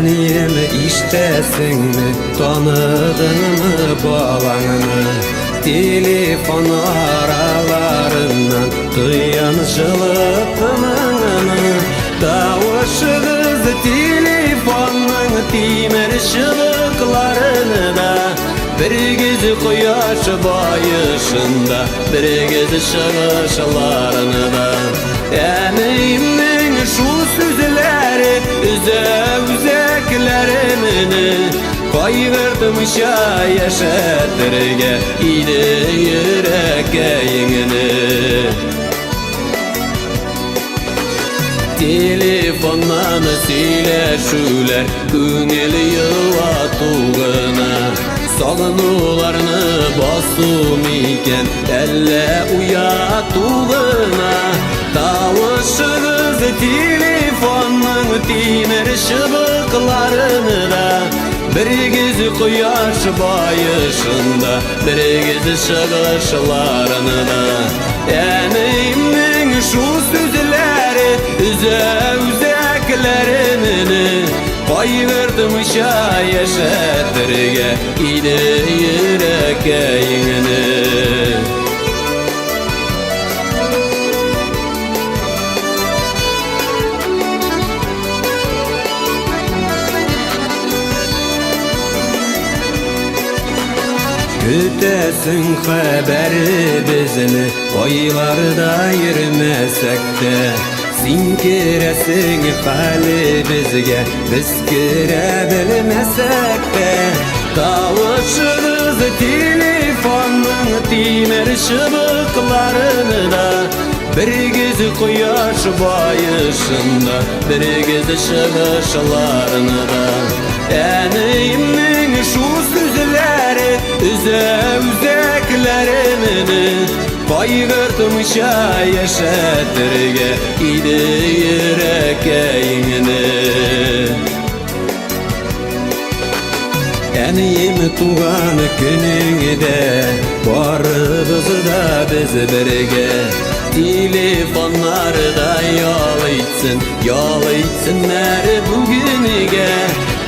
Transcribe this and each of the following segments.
Eniyim iştesin mi, tanıdın mı balağını? Telefon aralarından duyan şılıkını. Davuşunuz telefonun timer şılıklarını da. Bir göz koyaş bayışında, bir göz şığışlarını da. Eniyimnin şu sözleri üzeklerimini koyverdim yaşatırga ide yüreğini. Telefondan söyleşüler köngül yıvatugına. Sağınularını basum iken elle uyatugına. Davuşunuz telefonun timer şılıklarını da. Bir göz koyaş bayışında, bir göz şığışlarını da. Eniyimnin şu sözleri üzeklerimini koyverdim yaşatırga ide yüreğini. Kütesin haberi bizini oylarda yürümesek de. Sinkiresin hali bizge biz girebilmesek de. Davuşunuz telefonun timer şılıklarını da. Bir göz koyaş bayışında, bir göz şığışlarını da. Eniyimnin şu sözleri üzeklerimini koyverdim yaşatırga ide yüreğini. Eniyim tuğan gününgde barыбыз da biz birge. Telefonlarda yol itsınlar bugünge.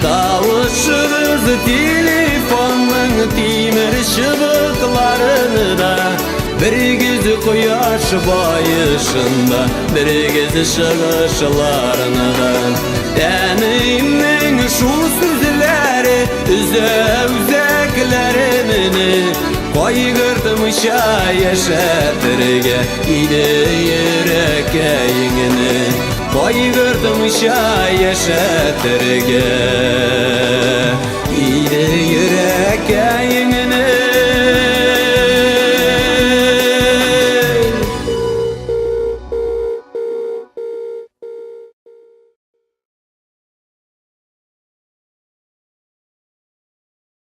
Davuşunuz telefonun timer şılıklarını da. Bir göz koyaş bayışında, bir göz şığışlarını da. Eniyimnin şu sözleri üzeklerimini koyverdim yaşatırga ide yüreğini. Koyverdim yaşatırga ide yüreğini.